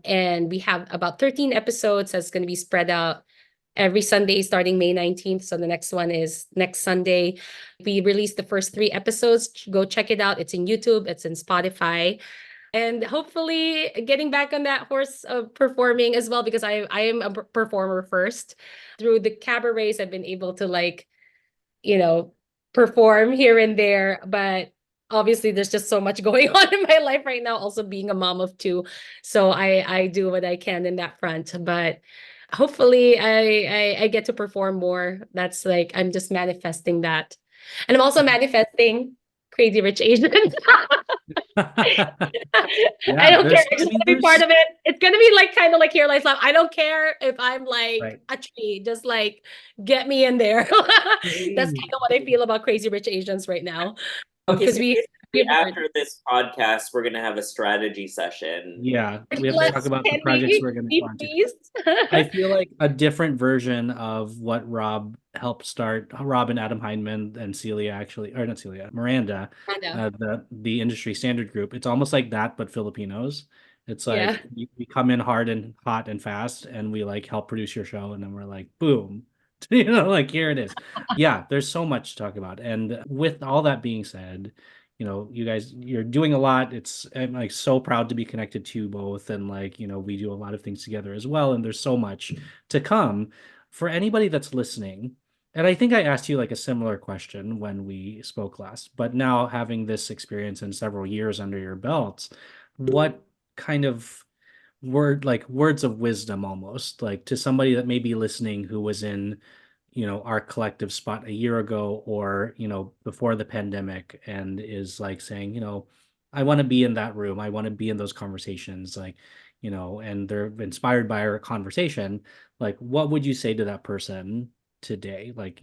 And we have about 13 episodes that's going to be spread out every Sunday starting May 19th. So the next one is next Sunday. We released the first 3 episodes. Go check it out. It's in YouTube. It's in Spotify. And hopefully getting back on that horse of performing as well, because I am a performer first. Through the cabarets, I've been able to perform here and there. But obviously there's just so much going on in my life right now, also being a mom of 2. So I do what I can in that front. But hopefully I get to perform more. That's like, I'm just manifesting that. And I'm also manifesting Crazy Rich Asians. I don't care. I just want to be part of it. It's gonna be like kind of like Here Lies Love. I don't care if I'm like a tree. Just like get me in there. That's kind of what I feel about Crazy Rich Asians right now. Because after this podcast, we're gonna have a strategy session. Yeah, we have to talk about the projects we're gonna go on to. I feel like a different version of what Rob helped start. Rob and Adam Heineman and Celia Miranda, the industry standard group. It's almost like that, but Filipinos. It's like we come in hard and hot and fast, and we like help produce your show, and then we're like, boom. Like here it is. Yeah, there's so much to talk about. And with all that being said, you guys, you're doing a lot. I'm like so proud to be connected to you both. And like, we do a lot of things together as well. And there's so much to come for anybody that's listening. And I think I asked you like a similar question when we spoke last, but now having this experience and several years under your belts, what kind of words of wisdom almost like to somebody that may be listening who was in our collective spot a year ago or before the pandemic and is like saying I want to be in that room, I want to be in those conversations, like and they're inspired by our conversation, like what would you say to that person today? Like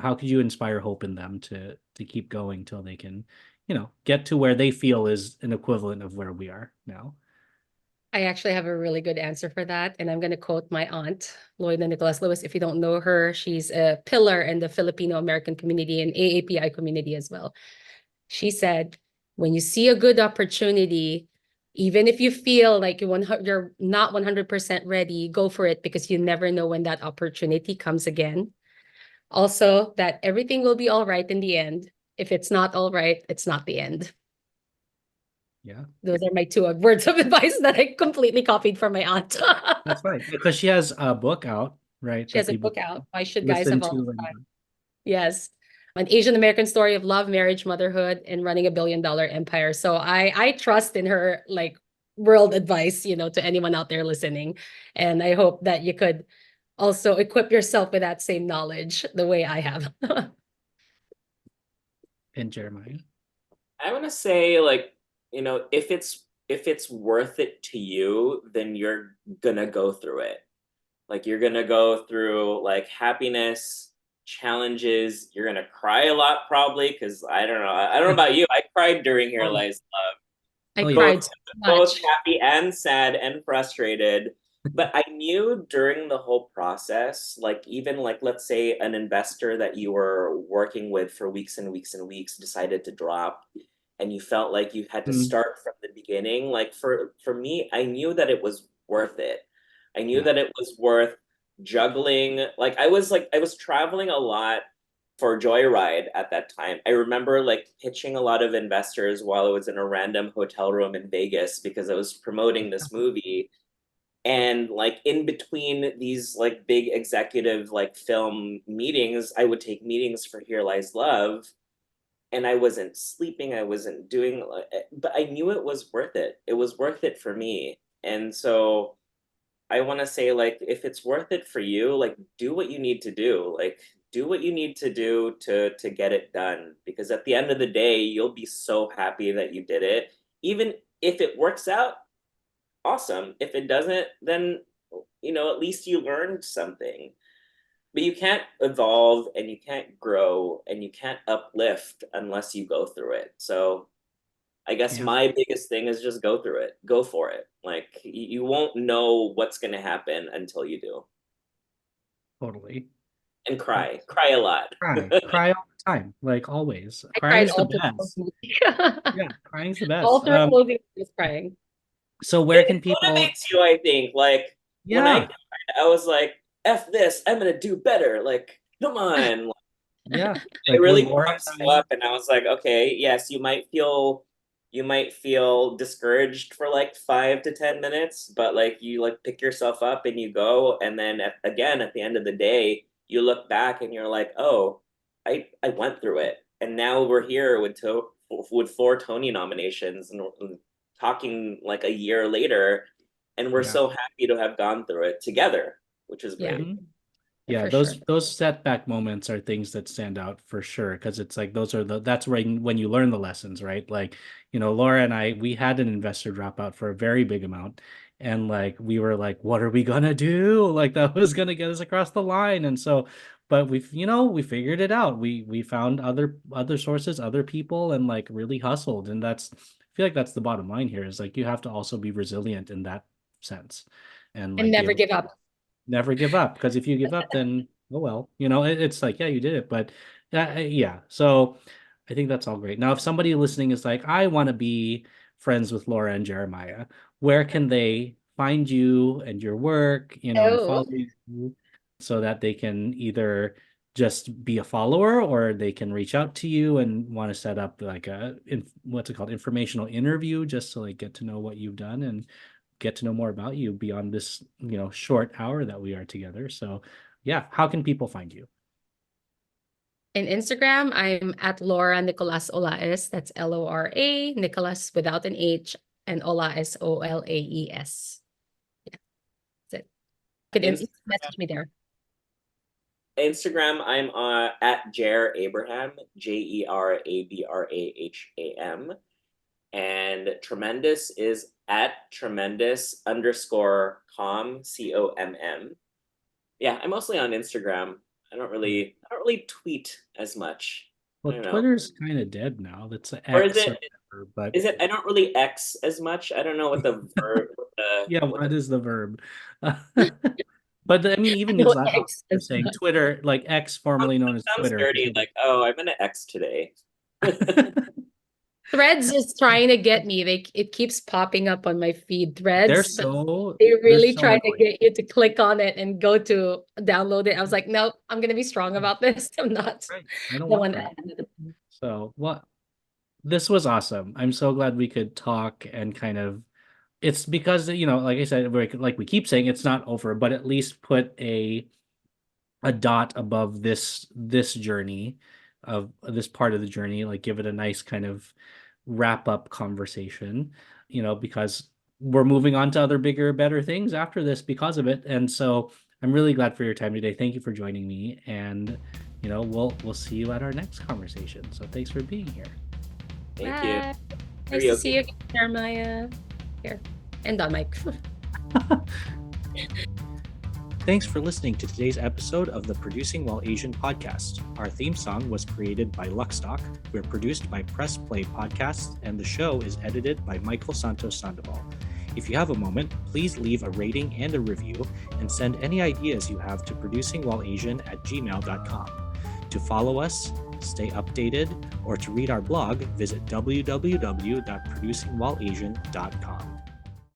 how could you inspire hope in them to keep going till they can get to where they feel is an equivalent of where we are now? I actually have a really good answer for that. And I'm going to quote my aunt, Lloyd and Nicolas Lewis. If you don't know her, she's a pillar in the Filipino American community and AAPI community as well. She said, when you see a good opportunity, even if you feel like you're not 100% ready, go for it, because you never know when that opportunity comes again. Also, that everything will be all right in the end. If it's not all right, it's not the end. Yeah. Those are my 2 words of advice that I completely copied from my aunt. That's right. Because she has a book out, right? She has a book out. Why should guys have all the time? Yes. an Asian American story of love, marriage, motherhood, and running a billion-dollar empire. So I trust in her like world advice, to anyone out there listening. And I hope that you could also equip yourself with that same knowledge the way I have. And Jeremiah. I want to say, like, if it's worth it to you, then you're gonna go through it. Like, you're gonna go through like happiness, challenges. You're gonna cry a lot probably, because I don't know about you. I cried during Here Lies Love, I Oh, yeah. cried so both much. happy and sad and frustrated. But I knew during the whole process, like, even like, let's say an investor that you were working with for weeks and weeks and weeks decided to drop, and you felt like you had to Mm. start from the beginning. Like, for me, I knew that it was worth it. I knew Yeah. that it was worth juggling. Like, I was traveling a lot for Joyride at that time. I remember like pitching a lot of investors while I was in a random hotel room in Vegas because I was promoting this movie. And like in between these like big executive like film meetings, I would take meetings for Here Lies Love. And I wasn't sleeping, I wasn't doing, but I knew it was worth it. It was worth it for me. And so I want to say, like, if it's worth it for you, like, do what you need to do. Like, do what you need to do to get it done. Because at the end of the day, you'll be so happy that you did it. Even if it works out, awesome. If it doesn't, then at least you learned something. But you can't evolve and you can't grow and you can't uplift unless you go through it. So I guess Yeah. my biggest thing is just go through it. Go for it. Like, you won't know what's going to happen until you do. Totally. And cry. Cry a lot. Cry all the time, like always. I Crying cried is the all through the best. movie. Yeah, crying's the All best. through the movie, I was crying. So where It can people? motivates you, I think. Like, when I Yeah, cried, I was like, F this, I'm going to do better. Like, come on. yeah. It Like when really Laura pumps you and up, and I was like, okay, yes, you might feel discouraged for like 5 to 10 minutes, but like you like pick yourself up and you go, and then again at the end of the day, you look back and you're like, oh, I went through it, and now we're here with 4 Tony nominations, and talking like a year later, and we're yeah. so happy to have gone through it together, which is Yeah, great. Mhm. Yeah, for those sure. those setback moments are things that stand out for sure, because it's like that's when you learn the lessons, right? Like, Laura and I, we had an investor drop out for a very big amount, and like we were like, what are we gonna do? Like that was gonna get us across the line, and so, but we figured it out. We found other sources, other people, and like really hustled, and I feel like that's the bottom line here is like you have to also be resilient in that sense, and And like be never able give up. never give up, because if you give up, then oh well, it's like, yeah, you did it, but yeah. So I think that's all great. Now if somebody listening is like, I want to be friends with Laura and Jeremiah, where can they find you and your work, and Oh, follow you, so that they can either just be a follower, or they can reach out to you and want to set up like what's it called, informational interview, just to like get to know what you've done and get to know more about you beyond this, short hour that we are together. So yeah, how can people find you? in Instagram, I'm at Lora Nicolas Olaes. That's Lora, Nicolas without an H, and Olaes, Olaes. Yeah, that's it. You can message me there. Instagram, I'm at Jer Abraham, JerAbraham. And Tremendous is at tremendous_com, COMM. Yeah, I'm mostly on Instagram. I don't really tweet as much. I Well, don't know. Twitter's kind of dead now. That's an Or is X or it whatever, but is it I don't really X as much. I don't know what the verb yeah, what what the is the verb? But I mean, I even news don't loud X are as saying much. Twitter, like X, formerly known as sounds Twitter. dirty, like, oh, I'm gonna X today. Threads is trying to get me. It keeps popping up on my feed. they're Threads, so they they're really so try to annoying. get you to click on it and go to download it. I was like, nope, I'm gonna be strong about this. I'm not Right. I don't the want one that. that. So what? This was awesome. I'm so glad we could talk and kind of. It's because, like I said, like we keep saying, it's not over, but at least put a dot above this journey, of this part of the journey, like give it a nice kind of wrap up conversation, because we're moving on to other bigger, better things after this because of it. And so I'm really glad for your time today. Thank you for joining me. And, we'll see you at our next conversation. So thanks for being here. Thank you. Nice to see you again, Jeremiah. Here. And Don Mike. Thanks for listening to today's episode of the Producing While Asian podcast. Our theme song was created by Luckstock. We're produced by Press Play Podcasts, and the show is edited by Michael Santos Sandoval. If you have a moment, please leave a rating and a review, and send any ideas you have to producingwhileasian@gmail.com. To follow us, stay updated, or to read our blog, visit www.producingwhileasian.com.